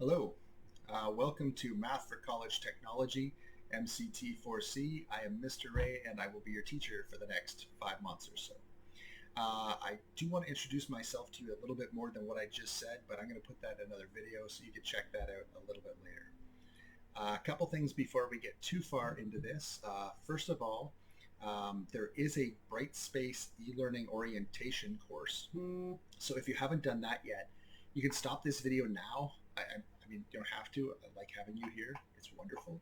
Hello, welcome to Math for College Technology, MCT4CE. I am Mr. Ray and I will be your teacher for the next 5 months or so. I do want to introduce myself to you a little bit more than what I just said, but I'm going to put that in another video so you can check that out a little bit later. A couple things before we get too far into this. First of all, there is a Brightspace e-learning orientation course. So if you haven't done that yet, you can stop this video now. I mean, you don't have to. I like having you here. It's wonderful.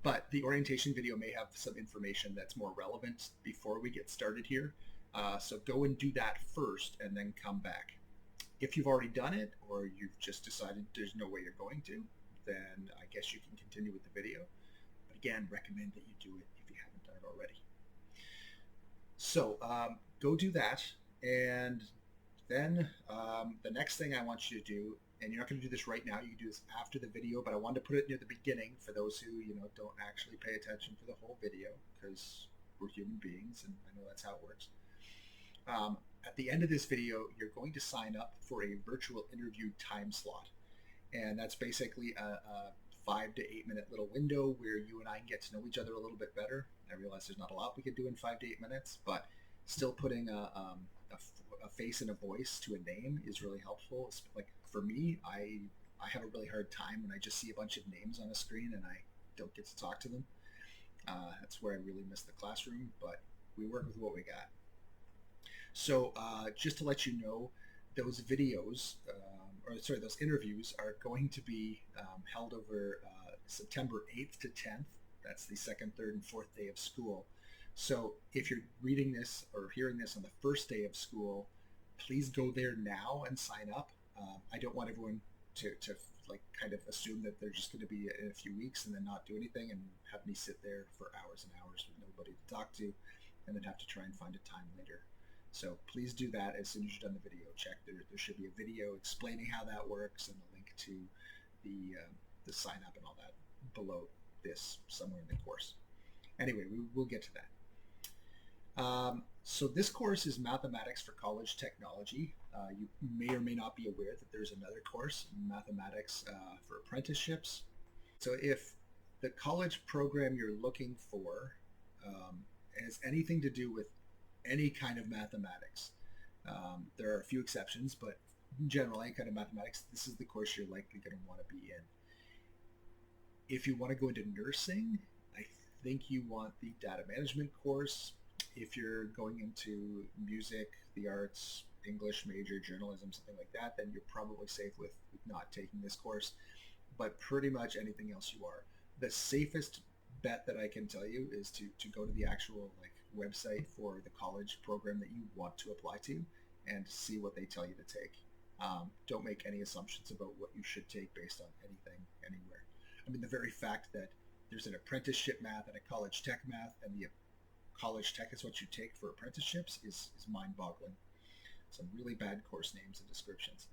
But the orientation video may have some information that's more relevant before we get started here. So go and do that first and then come back. If you've already done it or you've just decided there's no way you're going to, then I guess you can continue with the video. But again, recommend that you do it if you haven't done it already. So go do that, and then the next thing I want you to do, and you're not going to do this right now, you can do this after the video, but I wanted to put it near the beginning for those who don't actually pay attention for the whole video, because we're human beings, and I know that's how it works. At the end of this video, you're going to sign up for a virtual interview time slot. And that's basically a 5 to 8 minute little window where you and I can get to know each other a little bit better. I realize there's not a lot we could do in 5 to 8 minutes, but still putting a face and a voice to a name is really helpful. It's like for me, I have a really hard time when I just see a bunch of names on a screen and I don't get to talk to them. That's where I really miss the classroom, but we work with what we got. So just to let you know, those videos, those interviews are going to be held over September 8th to 10th. That's the second, third, and fourth day of school. So if you're reading this or hearing this on the first day of school, please go there now and sign up. I don't want everyone to like kind of assume that they're just going to be in a few weeks and then not do anything and have me sit there for hours and hours with nobody to talk to and then have to try and find a time later. So please do that as soon as you're done the video. Check there should be a video explaining how that works and a link to the sign up and all that below this somewhere in the course. Anyway, we'll get to that. So this course is Mathematics for College Technology. You may or may not be aware that there's another course, Mathematics for Apprenticeships. So if the college program you're looking for has anything to do with any kind of mathematics. There are a few exceptions, but in general, any kind of mathematics, this is the course you're likely going to want to be in. If you want to go into nursing, I think you want the data management course. If you're going into music, the arts, English major, journalism, something like that, then you're probably safe with not taking this course. But pretty much anything else you are. The safest bet that I can tell you is to go to the actual website for the college program that you want to apply to and see what they tell you to take. Don't make any assumptions about what you should take based on anything anywhere. I mean, the very fact that there's an apprenticeship math and a college tech math, and the college tech is what you take for apprenticeships is mind-boggling. Some really bad course names and descriptions.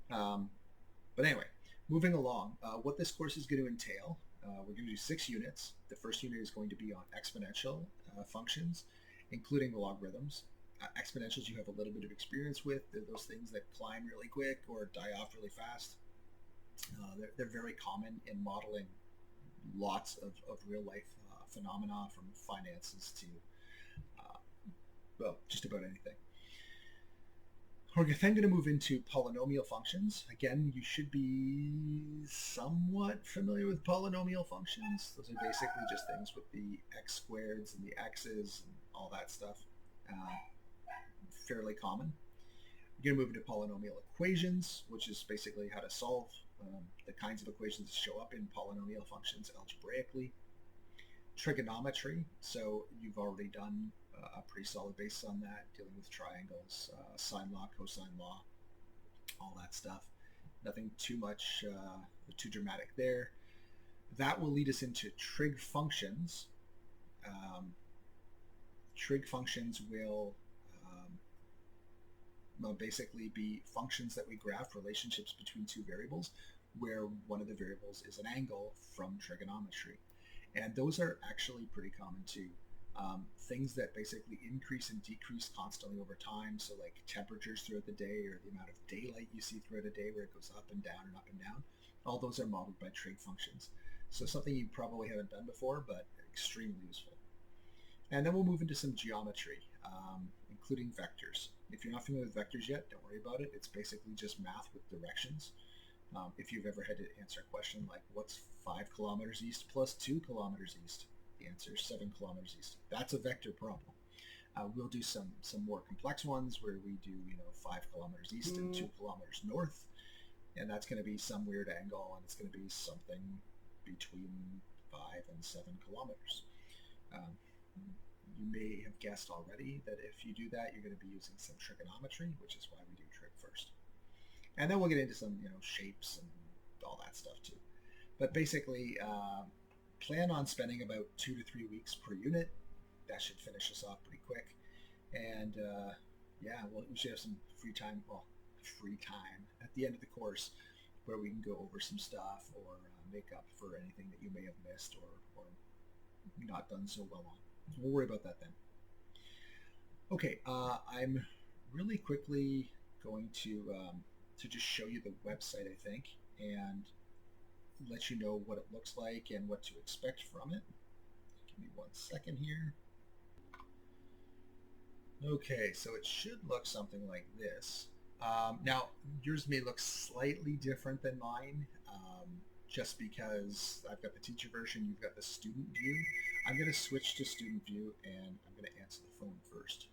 But anyway, moving along, what this course is going to entail, we're going to do 6 units. The first unit is going to be on exponential functions, including logarithms. Exponentials you have a little bit of experience with. They're those things that climb really quick or die off really fast. They're very common in modeling lots of real-life phenomena, from finances to, well, just about anything. We're then going to move into polynomial functions. Again, you should be somewhat familiar with polynomial functions. Those are basically just things with the x squareds and the x's and all that stuff. Fairly common. We're going to move into polynomial equations, which is basically how to solve the kinds of equations that show up in polynomial functions algebraically. Trigonometry, so you've already done a pretty solid basis on that, dealing with triangles, sine law, cosine law, all that stuff. Nothing too much, too dramatic there. That will lead us into trig functions. Trig functions will basically be functions that we graph relationships between two variables, where one of the variables is an angle from trigonometry. And those are actually pretty common too. Things that basically increase and decrease constantly over time. So like temperatures throughout the day, or the amount of daylight you see throughout a day where it goes up and down and up and down. All those are modeled by trig functions. So something you probably haven't done before, but extremely useful. And then we'll move into some geometry, including vectors. If you're not familiar with vectors yet, don't worry about it. It's basically just math with directions. If you've ever had to answer a question like, what's 5 kilometers east plus 2 kilometers east? The answer is 7 kilometers east. That's a vector problem. We'll do some more complex ones where we do 5 kilometers east and 2 kilometers north, and that's going to be some weird angle, and it's going to be something between 5 and 7 kilometers. You may have guessed already that if you do that, you're going to be using some trigonometry, which is why we do trig first. And then we'll get into some shapes and all that stuff too. But basically, plan on spending about 2 to 3 weeks per unit. That should finish us off pretty quick. And yeah, we should have some free time at the end of the course where we can go over some stuff or make up for anything that you may have missed or not done so well on. So we'll worry about that then. Okay, I'm really quickly going to just show you the website, I think, and let you know what it looks like and what to expect from it. Give me 1 second here. Okay, so it should look something like this. Now, yours may look slightly different than mine, just because I've got the teacher version, you've got the student view. I'm going to switch to student view, and I'm going to answer the phone first.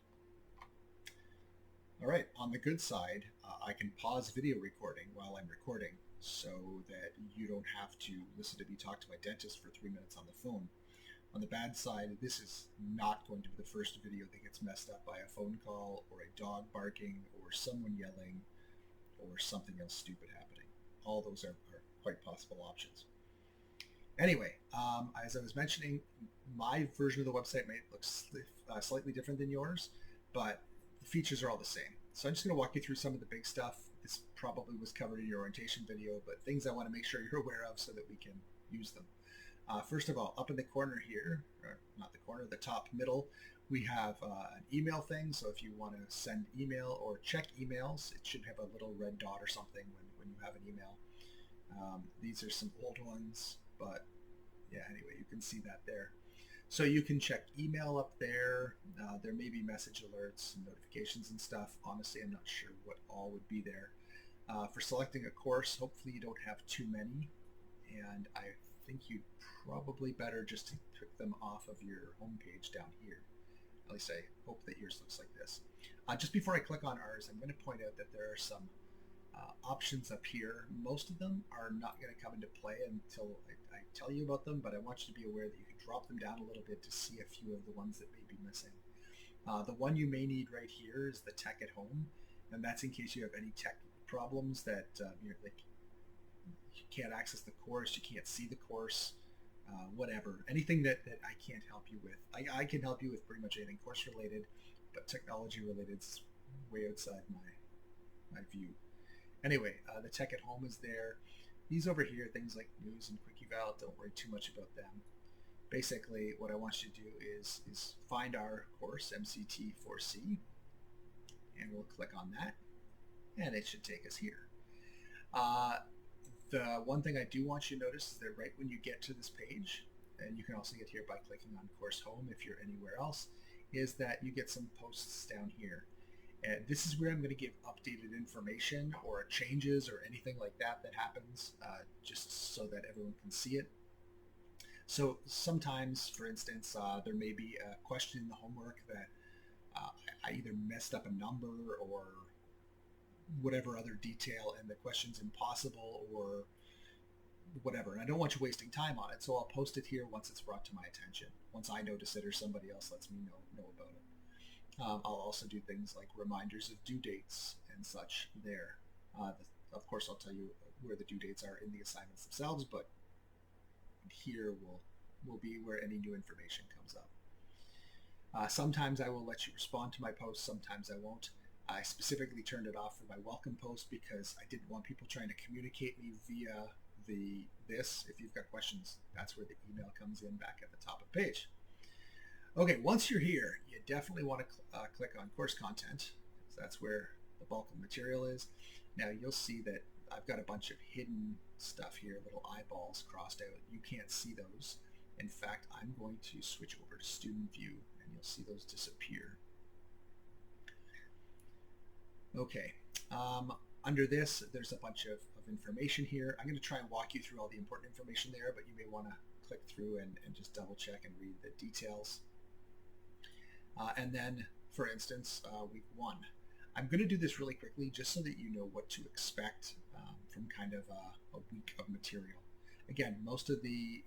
All right, on the good side, I can pause video recording while I'm recording so that you don't have to listen to me talk to my dentist for 3 minutes on the phone. On the bad side, this is not going to be the first video that gets messed up by a phone call or a dog barking or someone yelling or something else stupid happening. All those are quite possible options. Anyway, as I was mentioning, my version of the website may look slightly different than yours, but the features are all the same. So I'm just going to walk you through some of the big stuff. This probably was covered in your orientation video, but things I want to make sure you're aware of so that we can use them. First of all, up in the corner here, or not the corner, the top middle, we have an email thing. So if you want to send email or check emails, it should have a little red dot or something when you have an email. These are some old ones, but yeah, anyway, you can see that there. So you can check email up there. There may be message alerts and notifications and stuff. Honestly, I'm not sure what all would be there. For selecting a course, hopefully you don't have too many, and I think you'd probably better just to pick them off of your homepage down here. At least I hope that yours looks like this. Just before I click on ours, I'm going to point out that there are some options up here. Most of them are not going to come into play until I tell you about them, but I want you to be aware that you can drop them down a little bit to see a few of the ones that may be missing. The one you may need right here is the tech at home, and that's in case you have any tech problems that you can't access the course, you can't see the course, whatever. Anything that I can't help you with. I can help you with pretty much anything course related, but technology related is way outside my view. Anyway, the tech at home is there. These over here, things like news and quick eval, don't worry too much about them. Basically, what I want you to do is find our course, MCT4CE, and we'll click on that, and it should take us here. The one thing I do want you to notice is that right when you get to this page, and you can also get here by clicking on course home if you're anywhere else, is that you get some posts down here. And this is where I'm going to give updated information or changes or anything like that happens, just so that everyone can see it. So sometimes, for instance, there may be a question in the homework that I either messed up a number or whatever other detail, and the question's impossible or whatever. And I don't want you wasting time on it, so I'll post it here once it's brought to my attention. Once I notice it or somebody else lets me know about it. I'll also do things like reminders of due dates and such there. Of course, I'll tell you where the due dates are in the assignments themselves, but here will be where any new information comes up. Sometimes I will let you respond to my posts, sometimes I won't. I specifically turned it off for my welcome post because I didn't want people trying to communicate me via this. If you've got questions, that's where the email comes in back at the top of the page. Okay, once you're here, you definitely want to click on course content, because that's where the bulk of the material is. Now you'll see that I've got a bunch of hidden stuff here, little eyeballs crossed out. You can't see those. In fact, I'm going to switch over to student view and you'll see those disappear. Okay, under this, there's a bunch of information here. I'm going to try and walk you through all the important information there, but you may want to click through and just double check and read the details. And then, for instance, week 1. I'm going to do this really quickly just so that you know what to expect from kind of a week of material. Again, most of the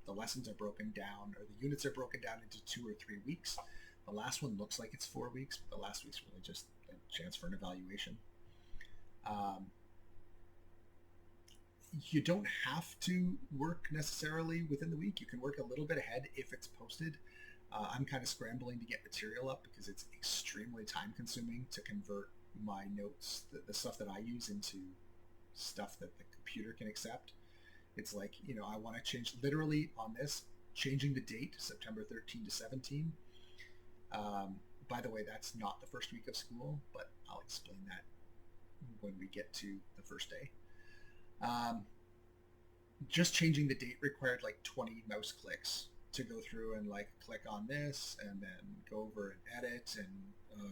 lessons are broken down, or the units are broken down into 2 or 3 weeks. The last one looks like it's 4 weeks, but the last week's really just a chance for an evaluation. You don't have to work necessarily within the week. You can work a little bit ahead if it's posted. I'm kind of scrambling to get material up because it's extremely time consuming to convert my notes, the stuff that I use, into stuff that the computer can accept. It's like, I want to change literally on this, changing the date, September 13 to 17. By the way, that's not the first week of school, but I'll explain that when we get to the first day. Just changing the date required like 20 mouse clicks to go through and like click on this and then go over and edit, and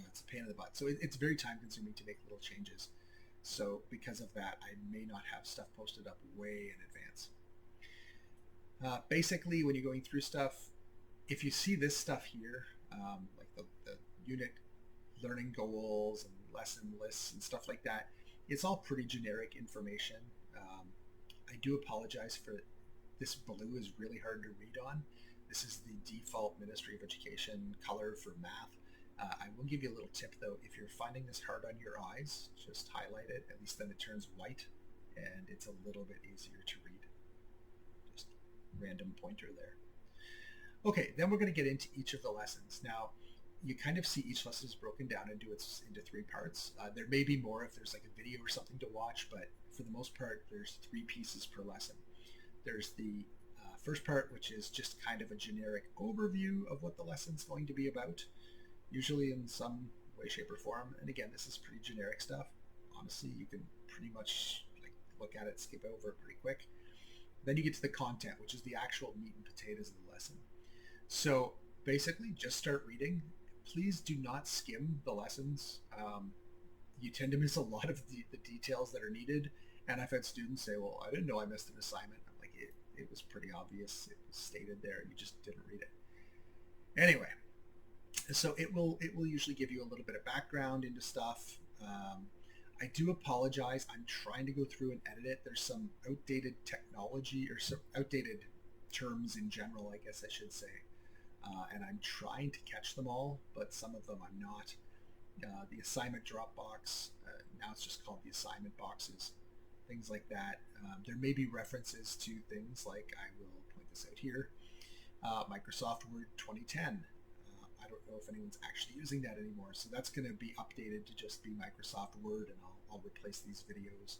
it's a pain in the butt. So it's very time consuming to make little changes. So because of that, I may not have stuff posted up way in advance. Basically, when you're going through stuff, if you see this stuff here, like the unit learning goals and lesson lists and stuff like that, it's all pretty generic information. I do apologize for this blue is really hard to read on. This is the default Ministry of Education color for math. I will give you a little tip though. If you're finding this hard on your eyes, just highlight it. At least then it turns white and it's a little bit easier to read. Just random pointer there. Okay, then we're going to get into each of the lessons. Now, you kind of see each lesson is broken down into 3 parts. There may be more if there's like a video or something to watch, but for the most part, there's 3 pieces per lesson. There's the first part, which is just kind of a generic overview of what the lesson's going to be about, usually in some way, shape, or form. And again, this is pretty generic stuff. Honestly, you can pretty much like look at it, skip over it pretty quick. Then you get to the content, which is the actual meat and potatoes of the lesson. So basically, just start reading. Please do not skim the lessons. You tend to miss a lot of the details that are needed. And I've had students say, well, I didn't know I missed an assignment. I'm like, it was pretty obvious. It was stated there. You just didn't read it. Anyway, so it will usually give you a little bit of background into stuff. I do apologize. I'm trying to go through and edit it. There's some outdated technology or some outdated terms in general, I guess I should say. And I'm trying to catch them all, but some of them I'm not. The assignment Dropbox, now it's just called the assignment boxes, things like that. There may be references to things like, I will point this out here, Microsoft Word 2010. I don't know if anyone's actually using that anymore, so that's going to be updated to just be Microsoft Word, and I'll replace these videos.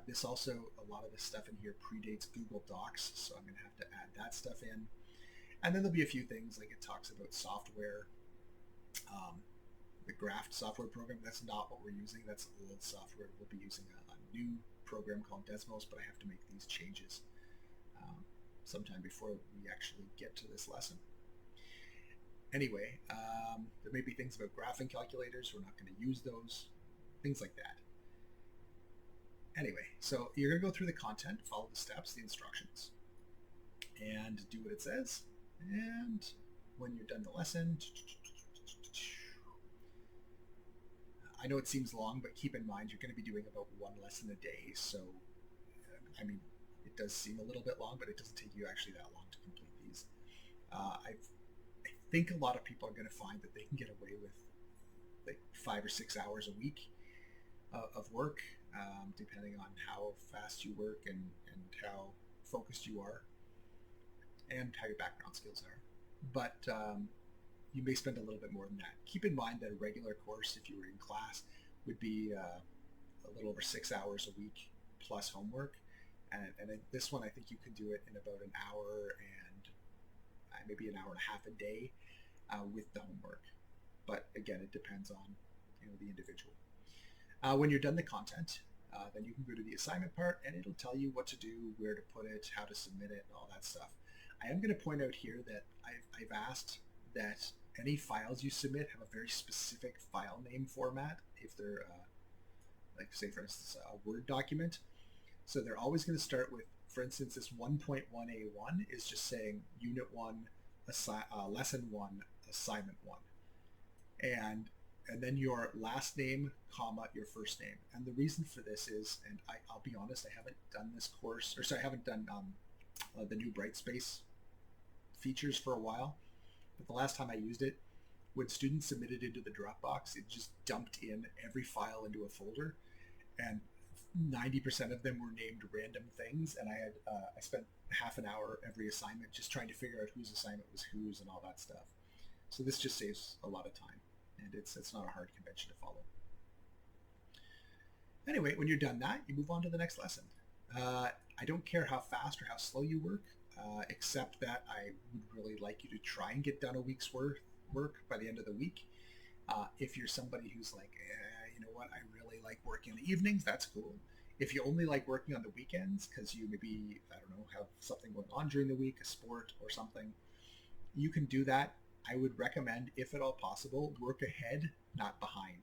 This also, a lot of this stuff in here predates Google Docs, so I'm going to have to add that stuff in. And then there'll be a few things like it talks about software. The Graft software program, that's not what we're using. That's old software. We'll be using a new program called Desmos, but I have to make these changes sometime before we actually get to this lesson. Anyway, there may be things about graphing calculators. We're not going to use those. Things like that. Anyway, so you're going to go through the content, follow the steps, the instructions, and do what it says. And when you're done the lesson, I know it seems long, but keep in mind you're going to be doing about 1 lesson a day. So, I mean, it does seem a little bit long, but it doesn't take you actually that long to complete these. I think a lot of people are going to find that they can get away with like 5 or 6 hours a week of work, depending on how fast you work and how focused you are and how your background skills are. But you may spend a little bit more than that. Keep in mind that a regular course, if you were in class, would be a little over 6 hours a week plus homework. And this one, I think you can do it in about an hour and maybe an hour and a half a day with the homework. But again, it depends on the individual. When you're done the content, Then you can go to the assignment part and it'll tell you what to do, where to put it, how to submit it, and all that stuff. I am going to point out here that I've asked that any files you submit have a very specific file name format if they're, like say for instance, a Word document. So they're always going to start with, for instance, this 1.1A1 is just saying Unit 1, Lesson 1, Assignment 1. And then your last name, comma, your first name. And the reason for this is, and I'll be honest, I haven't done this course, or sorry, I haven't done the new Brightspace features for a while. But the last time I used it, when students submitted into the Dropbox, it just dumped in every file into a folder, and 90% of them were named random things. And I spent half an hour every assignment just trying to figure out whose assignment was whose and all that stuff. So this just saves a lot of time, and it's not a hard convention to follow. Anyway, when you're done that, you move on to the next lesson. I don't care how fast or how slow you work, except that I would really like you to try and get done a week's work by the end of the week. If you're somebody who's like, you know what, I really like working in the evenings, that's cool. If you only like working on the weekends because you maybe, I don't know, have something going on during the week, a sport or something, you can do that. I would recommend, if at all possible, work ahead, not behind.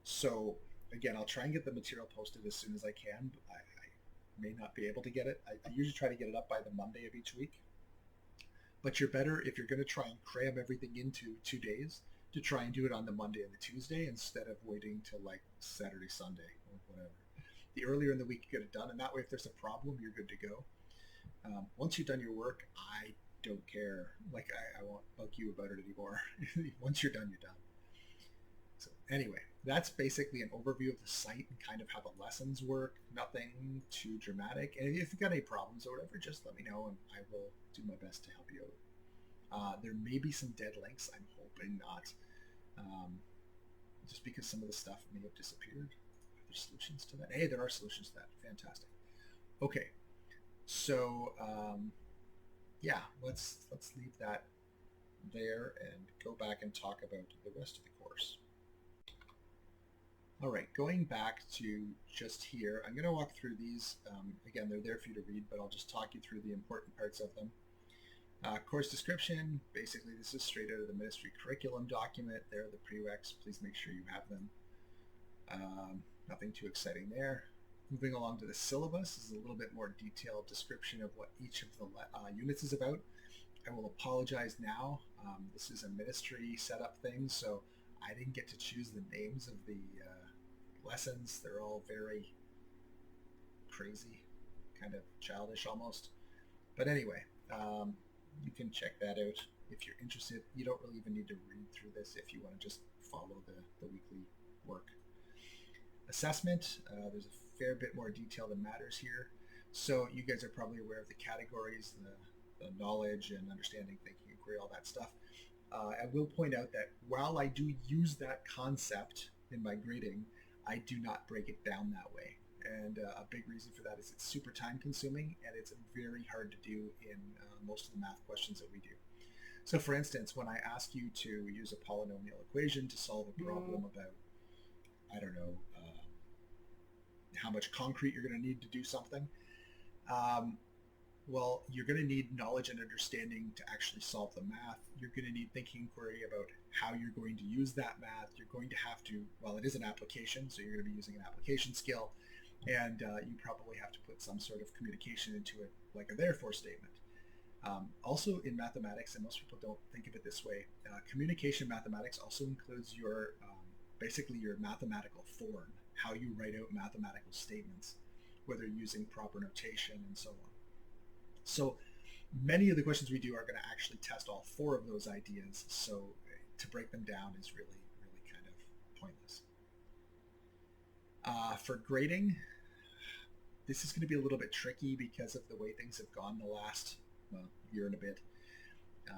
So again, I'll try and get the material posted as soon as I can. But I may not be able to get it. I usually try to get it up by the Monday of each week. But you're better, if you're going to try and cram everything into 2 days, to try and do it on the Monday and the Tuesday instead of waiting till like Saturday, Sunday, or whatever. The earlier in the week you get it done, and that way if there's a problem, you're good to go. Once you've done your work, I don't care. Like, I won't bug you about it anymore. Once you're done, you're done. So anyway, that's basically an overview of the site and kind of how the lessons work. Nothing too dramatic. And if you've got any problems or whatever, just let me know and I will do my best to help you out. There may be some dead links. I'm hoping not. Just because some of the stuff may have disappeared. Are there solutions to that? Hey, there are solutions to that. Fantastic. Okay. So, yeah, let's leave that there and go back and talk about the rest of the course. All right, going back to just here, I'm going to walk through these. Again, they're there for you to read, but I'll just talk you through the important parts of them. Course description, basically this is straight out of the ministry curriculum document. There are the prereqs. Please make sure you have them. Nothing too exciting there. Moving along to the syllabus, this is a little bit more detailed description of what each of the units is about. I will apologize now. This is a ministry setup thing, so I didn't get to choose the names of the lessons. They're all very crazy, kind of childish almost. But anyway, you can check that out if you're interested. You don't really even need to read through this if you want to just follow the weekly work. Assessment, there's a fair bit more detail than matters here. So you guys are probably aware of the categories, the knowledge and understanding, thinking, inquiry, all that stuff. I will point out that while I do use that concept in my grading, I do not break it down that way. And a big reason for that is it's super time consuming and it's very hard to do in most of the math questions that we do. So for instance, when I ask you to use a polynomial equation to solve a problem about, I don't know, how much concrete you're going to need to do something, well, you're going to need knowledge and understanding to actually solve the math. You're going to need thinking inquiry about how you're going to use that math. You're going to have to, well, it is an application, so you're going to be using an application skill, and you probably have to put some sort of communication into it, like a therefore statement. Also in mathematics, and most people don't think of it this way, communication mathematics also includes your basically your mathematical form, how you write out mathematical statements, whether using proper notation and so on. So many of the questions we do are going to actually test all four of those ideas, so to break them down is really kind of pointless. For grading, this is going to be a little bit tricky because of the way things have gone the last year and a bit,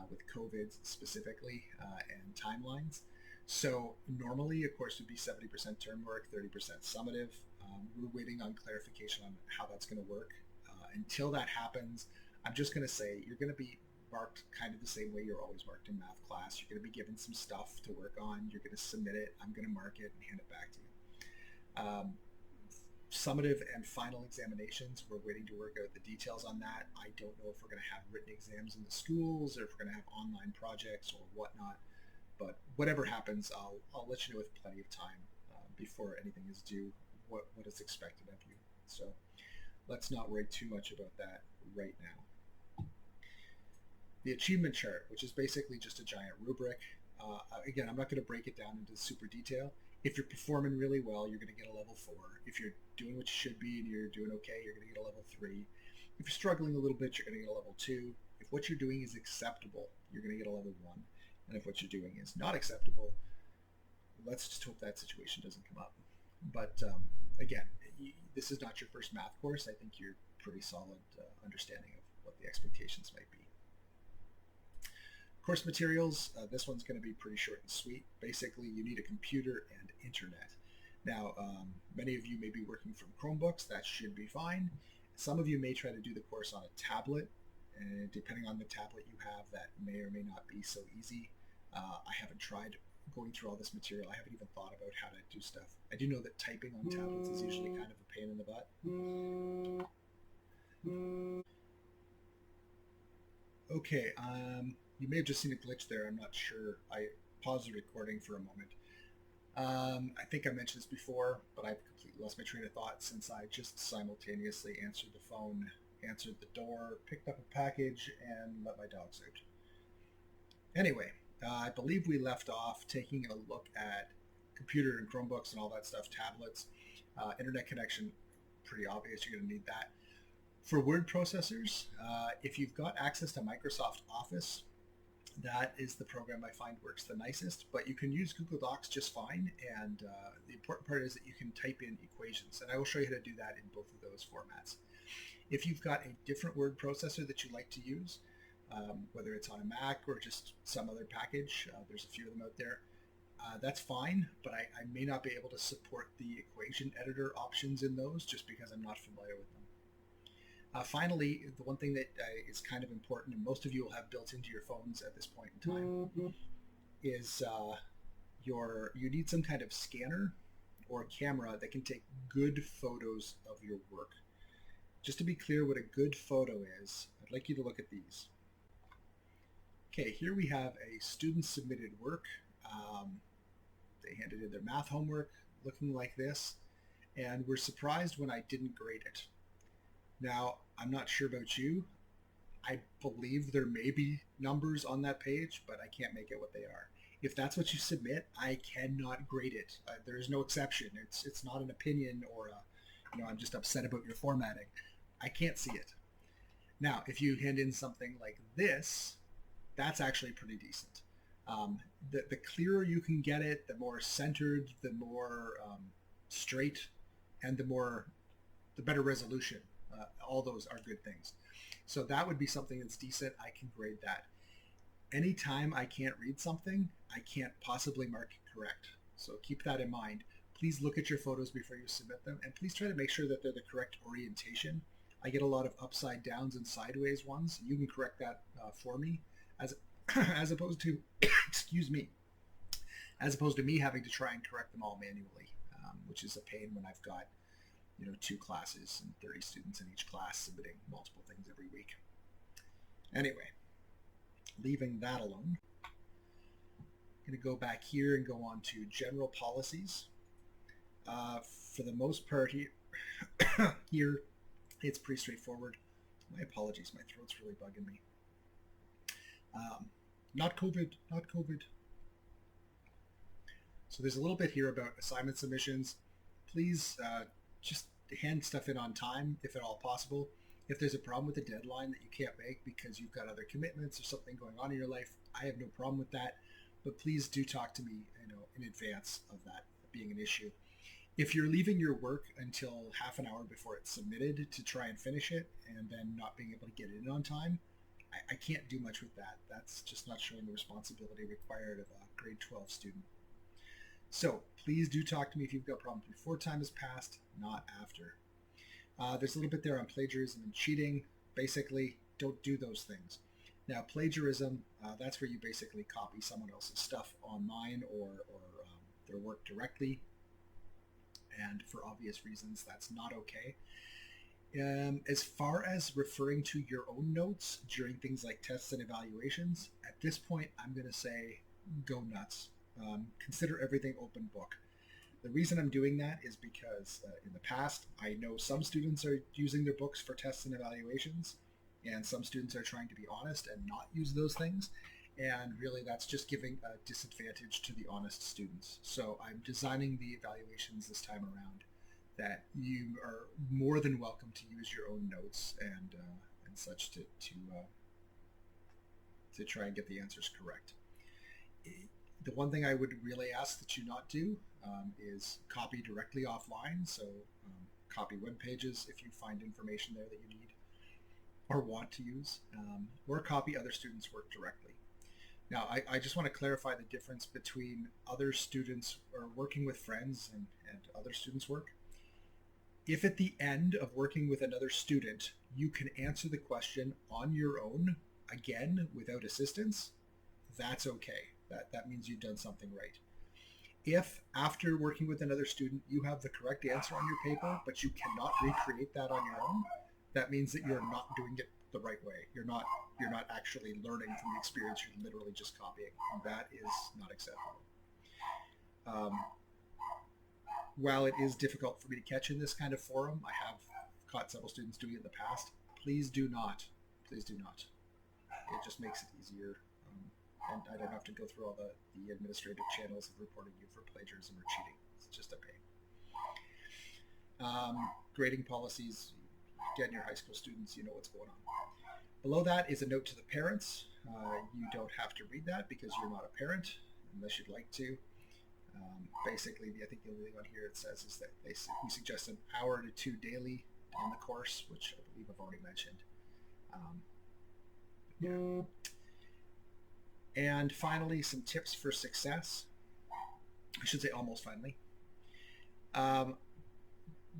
with COVID specifically, and timelines. So normally a course would be 70% term work, 30% summative. We're waiting on clarification on how that's going to work. Until that happens, I'm just going to say you're going to be marked kind of the same way you're always marked in math class. You're going to be given some stuff to work on. You're going to submit it. I'm going to mark it and hand it back to you. Summative and final examinations, we're waiting to work out the details on that. I don't know if we're going to have written exams in the schools or if we're going to have online projects or whatnot. But whatever happens, I'll let you know with plenty of time before anything is due what is expected of you. So let's not worry too much about that right now. The achievement chart, which is basically just a giant rubric. Again, I'm not going to break it down into super detail. If you're performing really well, you're going to get a level 4. If you're doing what you should be and you're doing okay, you're going to get a level 3. If you're struggling a little bit, you're going to get a level 2. If what you're doing is acceptable, you're going to get a level 1. And if what you're doing is not acceptable, let's just hope that situation doesn't come up. But again, this is not your first math course. I think you're pretty solid understanding of what the expectations might be. Course materials, this one's going to be pretty short and sweet. Basically, you need a computer and internet. Now, many of you may be working from Chromebooks. That should be fine. Some of you may try to do the course on a tablet, and depending on the tablet you have, that may or may not be so easy. I haven't tried going through all this material. I haven't even thought about how to do stuff. I do know that typing on tablets is usually kind of a pain in the butt. Okay, you may have just seen a glitch there. I'm not sure. I paused the recording for a moment. I think I mentioned this before, but I've completely lost my train of thought since I just simultaneously answered the phone, answered the door, picked up a package, and let my dogs out. Anyway, I believe we left off taking a look at computer and Chromebooks and all that stuff, tablets, internet connection, pretty obvious, you're going to need that. For word processors, if you've got access to Microsoft Office, that is the program I find works the nicest, but you can use Google Docs just fine, and the important part is that you can type in equations, and I will show you how to do that in both of those formats. If you've got a different word processor that you like to use, whether it's on a Mac or just some other package, there's a few of them out there, that's fine, but I may not be able to support the equation editor options in those just because I'm not familiar with them. Finally, the one thing that is kind of important, and most of you will have built into your phones at this point in time, is you need some kind of scanner or camera that can take good photos of your work. Just to be clear what a good photo is, I'd like you to look at these. Okay, here we have a student submitted work. They handed in their math homework looking like this, and were surprised when I didn't grade it. Now, I'm not sure about you. I believe there may be numbers on that page, but I can't make it what they are. If that's what you submit, I cannot grade it. There is no exception. It's not an opinion or I'm just upset about your formatting. I can't see it. Now, if you hand in something like this, that's actually pretty decent. The clearer you can get it, the more centered, the more straight, and the better resolution. All those are good things. So that would be something that's decent. I can grade that. Anytime I can't read something, I can't possibly mark it correct. So keep that in mind. Please look at your photos before you submit them, and please try to make sure that they're the correct orientation. I get a lot of upside downs and sideways ones. You can correct that for me, as opposed to, excuse me, as opposed to me having to try and correct them all manually, which is a pain when I've got 2 classes and 30 students in each class submitting multiple things every week. Anyway, leaving that alone, I'm going to go back here and go on to general policies. For the most part here, it's pretty straightforward. My apologies, my throat's really bugging me. Not COVID, not COVID. So there's a little bit here about assignment submissions. Please just hand stuff in on time, if at all possible. If there's a problem with the deadline that you can't make because you've got other commitments or something going on in your life, I have no problem with that. But please do talk to me, in advance of that being an issue. If you're leaving your work until half an hour before it's submitted to try and finish it and then not being able to get it in on time, I can't do much with that. That's just not showing the responsibility required of a grade 12 student. So please do talk to me if you've got problems before time has passed, not after. There's a little bit there on plagiarism and cheating. Basically, don't do those things. Now, plagiarism, that's where you basically copy someone else's stuff online or their work directly. and for obvious reasons, that's not okay. As far as referring to your own notes during things like tests and evaluations, at this point, I'm going to say go nuts. Consider everything open book. The reason I'm doing that is because in the past, I know some students are using their books for tests and evaluations, and some students are trying to be honest and not use those things. And really, that's just giving a disadvantage to the honest students. So I'm designing the evaluations this time around that you are more than welcome to use your own notes and such to try and get the answers correct. The one thing I would really ask that you not do is copy directly offline. So copy web pages if you find information there that you need or want to use, or copy other students' work directly. Now, I just want to clarify the difference between other students or working with friends and other students' work. If at the end of working with another student, you can answer the question on your own, again, without assistance, that's okay. That means you've done something right. If after working with another student, you have the correct answer on your paper, but you cannot recreate that on your own, that means that you're not doing it the right way. You're not actually learning from the experience. You're literally just copying. And that is not acceptable. While it is difficult for me to catch in this kind of forum, I have caught several students doing it in the past. Please do not. Please do not. It just makes it easier. And I don't have to go through all the administrative channels of reporting you for plagiarism or cheating. It's just a pain. Grading policies. Again, your high school students, you know what's going on. Below that is a note to the parents. You don't have to read that because you're not a parent, unless you'd like to. Basically, I think the only thing on here it says is that we suggest an hour to 2 daily on the course, which I believe I've already mentioned. Yeah. And finally, some tips for success. I should say almost finally.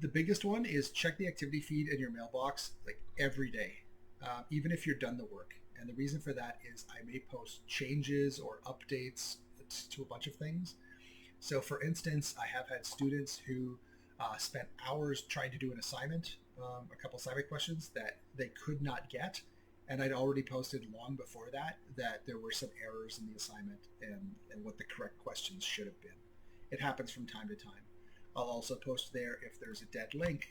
The biggest one is check the activity feed in your mailbox like every day, even if you're done the work. And the reason for that is I may post changes or updates to a bunch of things. So for instance, I have had students who spent hours trying to do an assignment, a couple assignment questions that they could not get. And I'd already posted long before that there were some errors in the assignment and what the correct questions should have been. It happens from time to time. I'll also post there if there's a dead link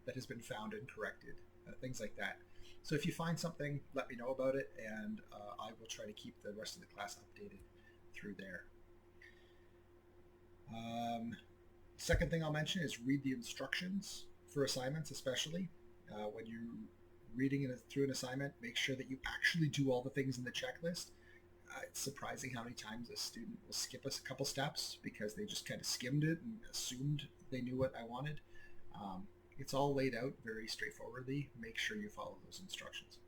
that has been found and corrected, things like that. So if you find something, let me know about it, and I will try to keep the rest of the class updated through there. Second thing I'll mention is read the instructions for assignments, especially when you're reading through an assignment. Make sure that you actually do all the things in the checklist. It's surprising how many times a student will skip us a couple steps because they just kind of skimmed it and assumed they knew what I wanted. It's all laid out very straightforwardly. Make sure you follow those instructions.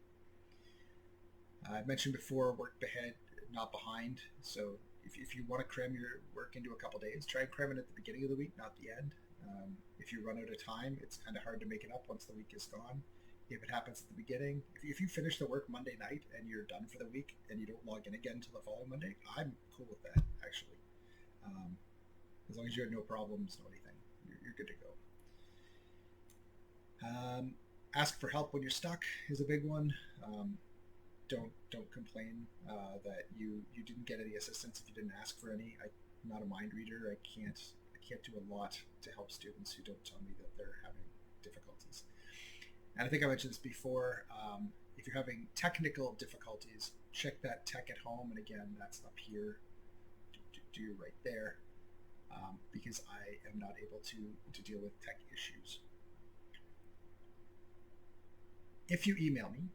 I mentioned before, work ahead, not behind. So if you want to cram your work into a couple days, try and cram it at the beginning of the week, not the end. If you run out of time, it's kind of hard to make it up once the week is gone. If it happens at the beginning, if you finish the work Monday night and you're done for the week and you don't log in again until the following Monday, I'm cool with that, actually. As long as you have no problems, no anything, you're good to go. Ask for help when you're stuck is a big one. Don't complain that you didn't get any assistance if you didn't ask for any. I'm not a mind reader. I can't do a lot to help students who don't tell me that they're having difficulties. And I think I mentioned this before. If you're having technical difficulties, check that tech at home. And again, that's up here. Do right there, because I am not able to deal with tech issues. If you email me,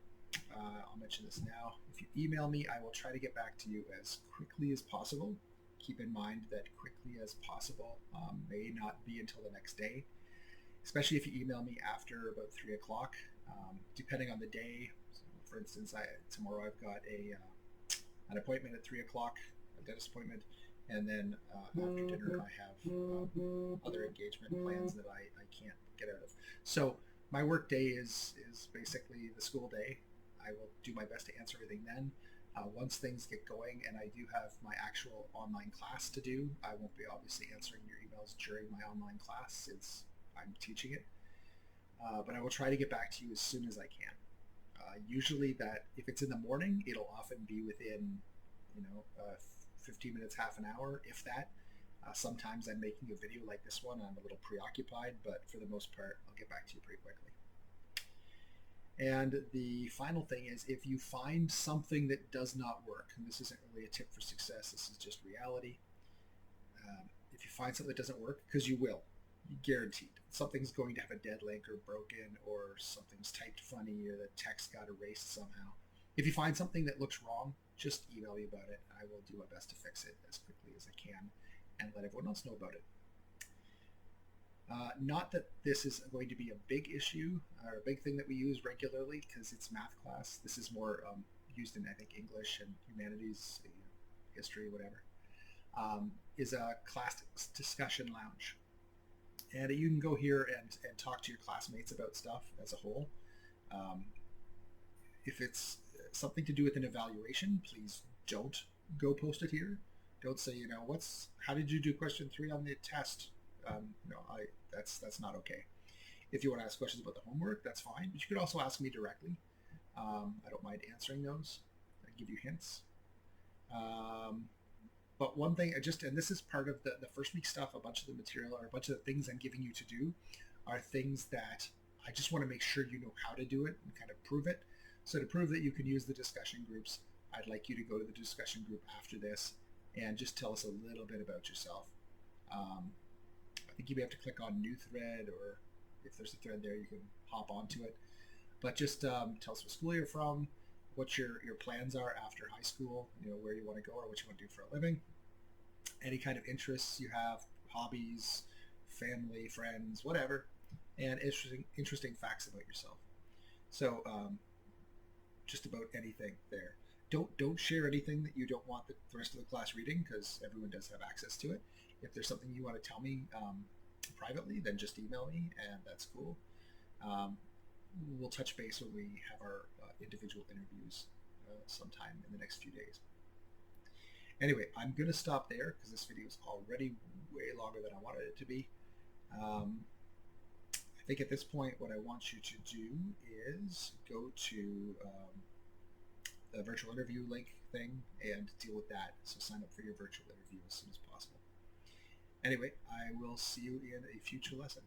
I'll mention this now. If you email me, I will try to get back to you as quickly as possible. Keep in mind that quickly as possible may not be until the next day, especially if you email me after about 3 o'clock, depending on the day. So for instance, tomorrow I've got an appointment at 3 o'clock, a dentist appointment, and then after dinner I have other engagement plans that I can't get out of. So my work day is basically the school day. I will do my best to answer everything then. Once things get going and I do have my actual online class to do, I won't be obviously answering your emails during my online class since I'm teaching it. But I will try to get back to you as soon as I can. Usually that if it's in the morning, it'll often be within, 15 minutes, half an hour, if that. Sometimes I'm making a video like this one and I'm a little preoccupied, but for the most part, I'll get back to you pretty quickly. And the final thing is, if you find something that does not work, and this isn't really a tip for success, this is just reality. If you find something that doesn't work, because you will, guaranteed, something's going to have a dead link or broken, or something's typed funny, or the text got erased somehow. If you find something that looks wrong, just email me about it. I will do my best to fix it as quickly as I can and let everyone else know about it. Not that this is going to be a big issue or a big thing that we use regularly because it's math class. This is more used in, I think, English and humanities, history, whatever, is a class discussion lounge. And you can go here and talk to your classmates about stuff as a whole. If it's something to do with an evaluation, please don't go post it here. Don't say, how did you do question 3 on the test? That's not okay. If you want to ask questions about the homework, that's fine. But you could also ask me directly. I don't mind answering those. I give you hints. But one thing, and this is part of the first week stuff, a bunch of the material or a bunch of the things I'm giving you to do are things that I just want to make sure you know how to do it and kind of prove it. So to prove that you can use the discussion groups, I'd like you to go to the discussion group after this and just tell us a little bit about yourself. I think you may have to click on new thread, or if there's a thread there, you can hop onto it. But just tell us what school you're from, what your plans are after high school, where you want to go or what you want to do for a living, any kind of interests you have, hobbies, family, friends, whatever, and interesting facts about yourself. So just about anything there. Don't share anything that you don't want the rest of the class reading, because everyone does have access to it. If there's something you want to tell me privately, then just email me, and that's cool. We'll touch base when we have our individual interviews sometime in the next few days. Anyway, I'm going to stop there because this video is already way longer than I wanted it to be. I think at this point what I want you to do is go to the virtual interview link thing and deal with that. So sign up for your virtual interview as soon as possible. Anyway, I will see you in a future lesson.